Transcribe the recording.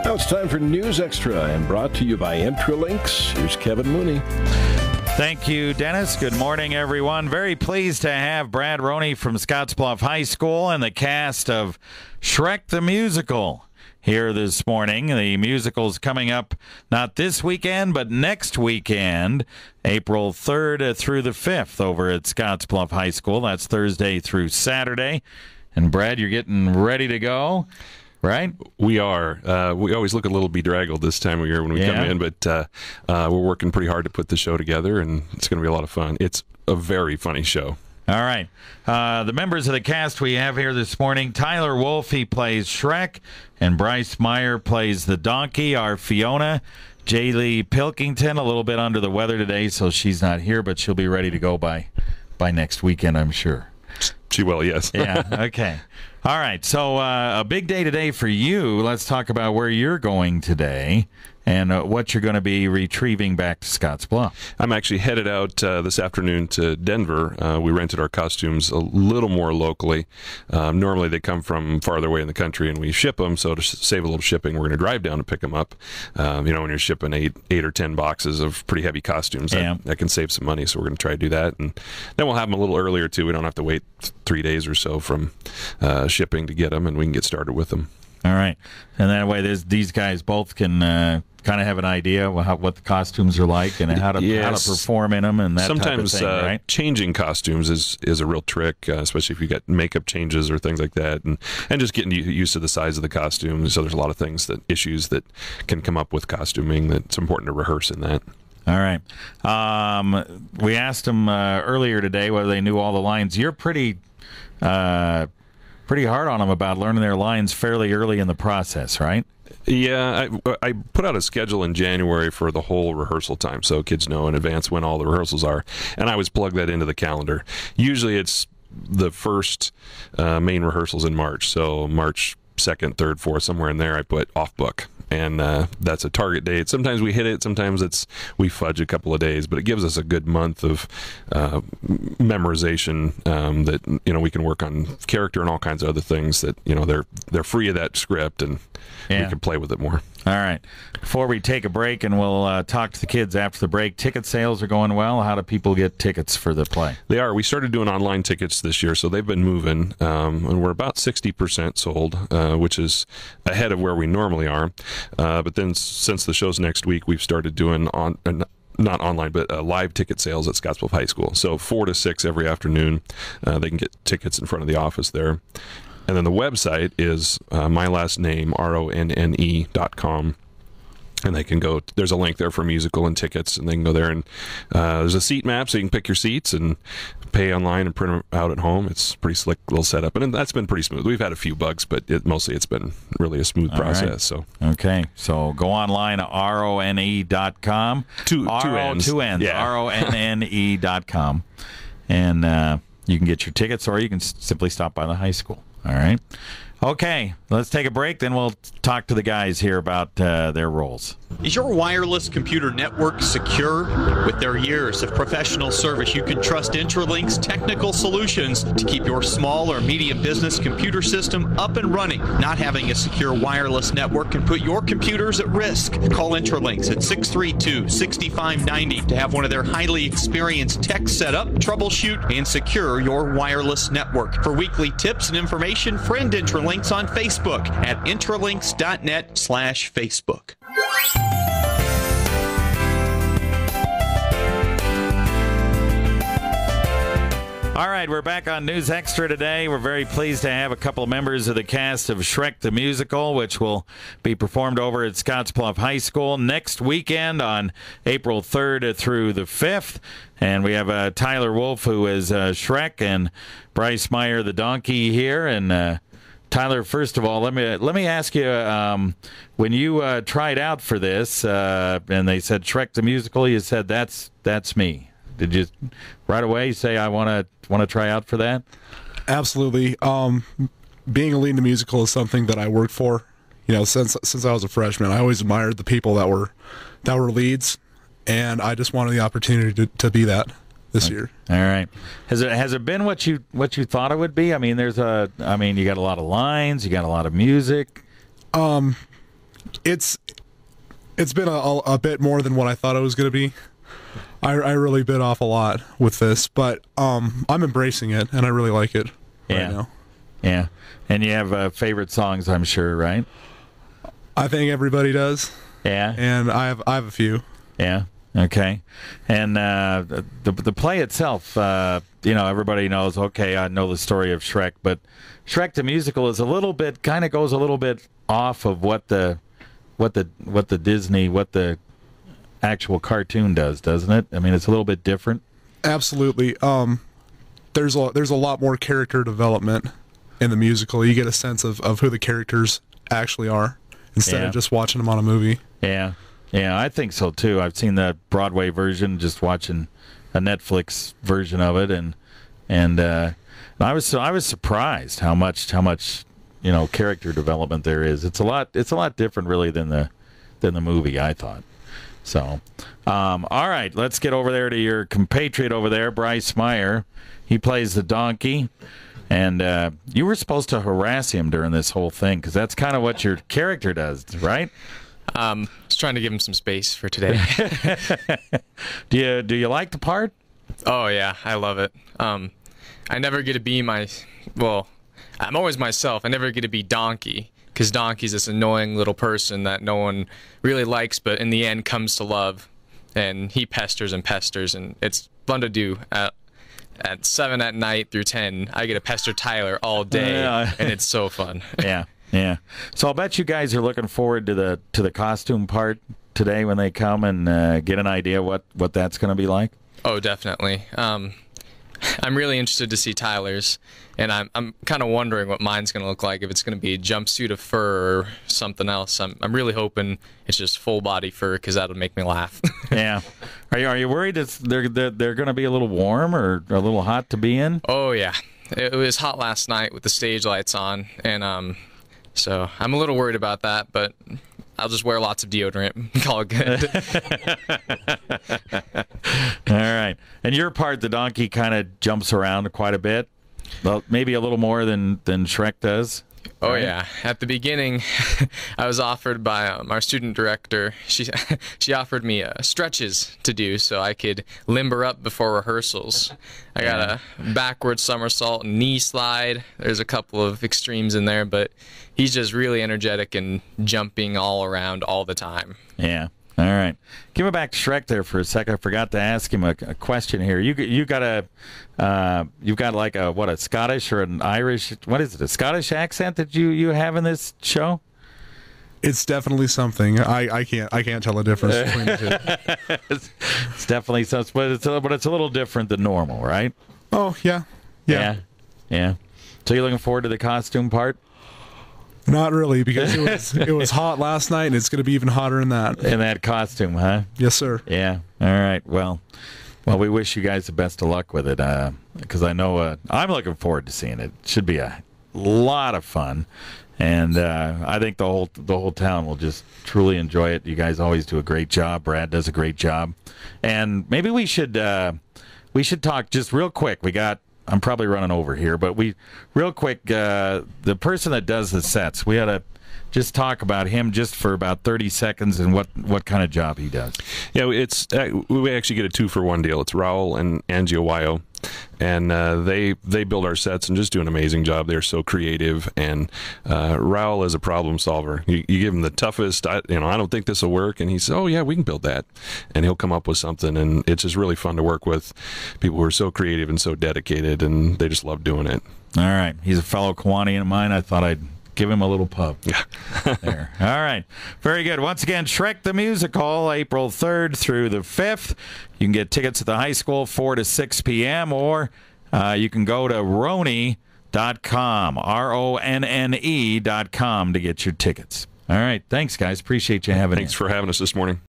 Now it's time for News Extra, and brought to you by Intralinks. Here's Kevin Mooney. Thank you, Dennis. Good morning, everyone. Very pleased to have Brad Ronne from Scottsbluff High School and the cast of Shrek the Musical here this morning. The musical's coming up not this weekend, but next weekend, April 3rd through the 5th over at Scottsbluff High School. That's Thursday through Saturday. And, Brad, you're getting ready to go, right? We are. We always look a little bedraggled this time of year when we come in, but we're working pretty hard to put the show together, and it's going to be a lot of fun. It's a very funny show. All right. The members of the cast we have here this morning, Tyler Wolf, he plays Shrek, and Bryce Meier plays the donkey. Our Fiona, Jaylee Pilkington, a little bit under the weather today, so she's not here, but she'll be ready to go by next weekend, I'm sure. She will, yes. Yeah, okay. All right, so a big day today for you. Let's talk about where you're going today and what you're going to be retrieving back to Scottsbluff. I'm actually headed out this afternoon to Denver. We rented our costumes a little more locally. Normally they come from farther away in the country and we ship them, so to save a little shipping, we're going to drive down to pick them up. When you're shipping eight or 10 boxes of pretty heavy costumes, that can save some money, so we're going to try to do that. And then we'll have them a little earlier, too. We don't have to wait 3 days or so from shipping to get them, and we can get started with them. All right. And that way these guys both can kind of have an idea what the costumes are like and how to perform in them and that sometimes type of thing, right? Changing costumes is a real trick, especially if you got makeup changes or things like that, and just getting used to the size of the costume. So there's a lot of issues that can come up with costuming that's important to rehearse in that. All right. We asked them earlier today whether they knew all the lines. You're pretty hard on them about learning their lines fairly early in the process, right? Yeah, I put out a schedule in January for the whole rehearsal time, so kids know in advance when all the rehearsals are, and I always plug that into the calendar. Usually it's the first main rehearsals in March, so March 2nd, 3rd, 4th, somewhere in there I put off book. And that's a target date. Sometimes we hit it, sometimes we fudge a couple of days, but it gives us a good month of memorization that we can work on character and all kinds of other things that they're free of that script and we can play with it more. All right. Before we take a break, and we'll talk to the kids after the break, ticket sales are going well. How do people get tickets for the play? They are. We started doing online tickets this year, so they've been moving, and we're about 60% sold, which is ahead of where we normally are. But then since the show's next week, we've started doing not online, but live ticket sales at Scottsbluff High School. So 4 to 6 every afternoon, they can get tickets in front of the office there. And then the website is my last name, RONNE.com. And they can go, there's a link there for musical and tickets, and they can go there, and there's a seat map, so you can pick your seats and pay online and print them out at home. It's a pretty slick little setup, and that's been pretty smooth. We've had a few bugs, but mostly it's been really a smooth process. Right. So okay, so go online at RONNE.com. Two N's. Yeah. RONNE.com. And you can get your tickets, or you can simply stop by the high school. All right. Okay, let's take a break, then we'll talk to the guys here about their roles. Is your wireless computer network secure? With their years of professional service, you can trust Intralink's technical solutions to keep your small or medium business computer system up and running. Not having a secure wireless network can put your computers at risk. Call Intralinks at 632-6590 to have one of their highly experienced techs set up, troubleshoot, and secure your wireless network. For weekly tips and information, friend Intralinks on Facebook at intralinks.net/Facebook. All right, we're back on News Extra today. We're very pleased to have a couple of members of the cast of Shrek the Musical, which will be performed over at Scottsbluff High School next weekend on April 3rd through the 5th. And we have Tyler Wolf, who is Shrek, and Bryce Meier, the donkey, here. And Tyler, first of all, let me ask you, when you tried out for this, and they said Shrek the Musical, you said that's me. Did you right away say I want to try out for that? Absolutely. Being a lead in a musical is something that I worked for. Since I was a freshman, I always admired the people that were leads, and I just wanted the opportunity to be that this year. All right. Has it been what you thought it would be? I mean, you got a lot of lines, you got a lot of music. It's been a bit more than what I thought it was going to be. I really bit off a lot with this, but I'm embracing it, and I really like it right now. Yeah. And you have favorite songs, I'm sure, right? I think everybody does. Yeah. And I have a few. Yeah. Okay. And the play itself, everybody knows, okay, I know the story of Shrek, but Shrek the Musical is goes a little bit off of what the actual cartoon does, doesn't it? I mean, it's a little bit different. Absolutely. There's a lot more character development in the musical. You get a sense of who the characters actually are instead of just watching them on a movie. Yeah. Yeah, I think so too. I've seen the Broadway version, just watching a Netflix version of it, and I was surprised how much character development there is. It's a lot different really than the movie, I thought. So, all right, let's get over there to your compatriot over there, Bryce Meier. He plays the donkey, and you were supposed to harass him during this whole thing because that's kind of what your character does, right? Just trying to give him some space for today. Do you like the part? Oh yeah, I love it. I never get to be I'm always myself. I never get to be Donkey, because Donkey's this annoying little person that no one really likes, but in the end comes to love. And he pesters and pesters, and it's fun to do. At 7 at night through 10, I get to pester Tyler all day, and it's so fun. Yeah. Yeah. So I'll bet you guys are looking forward to the costume part today when they come and get an idea what that's going to be like. Oh, definitely. I'm really interested to see Tyler's, and I'm kind of wondering what mine's going to look like. If it's going to be a jumpsuit of fur or something else. I'm really hoping it's just full body fur, because that'll make me laugh. Yeah. Are you worried they're going to be a little warm or a little hot to be in? Oh yeah, it was hot last night with the stage lights on, and so I'm a little worried about that, but I'll just wear lots of deodorant. Call it good. All right. And your part, the donkey kind of jumps around quite a bit. Well, maybe a little more than Shrek does. Oh, right? Yeah. At the beginning, I was offered by our student director. She offered me stretches to do so I could limber up before rehearsals. I got a backward somersault, knee slide. There's a couple of extremes in there, but he's just really energetic and jumping all around all the time. Yeah. All right. Give it back to Shrek there for a second. I forgot to ask him a question here. You've got like a Scottish or an Irish, what is it, a Scottish accent that you have in this show? It's definitely something. I can't tell the difference between the two. It's definitely something, but it's a little different than normal, right? Oh yeah. So you're looking forward to the costume part? Not really, because it was hot last night, and it's going to be even hotter in that. In that costume, huh? Yes, sir. Yeah. All right. Well, we wish you guys the best of luck with it, because I know I'm looking forward to seeing it. It should be a lot of fun, and I think the whole town will just truly enjoy it. You guys always do a great job. Brad does a great job, and maybe we should talk just real quick. I'm probably running over here, but real quick, the person that does the sets, we ought to just talk about him just for about 30 seconds and what kind of job he does. Yeah, we actually get a 2-for-1 deal. It's Raul and Angiowayo, and they build our sets and just do an amazing job. They're so creative, and Raul is a problem solver. You give him the toughest, I don't think this will work, and he says, oh yeah, we can build that, and he'll come up with something, and it's just really fun to work with people who are so creative and so dedicated, and they just love doing it. All right, he's a fellow Kiwanian of mine. I thought I'd give him a little pub. Yeah. There. All right. Very good. Once again, Shrek the Musical, April 3rd through the 5th. You can get tickets at the high school 4 to 6 p.m. or you can go to Ronne.com, RONNE.com to get your tickets. All right. Thanks, guys. Appreciate you having us. Thanks for having us this morning.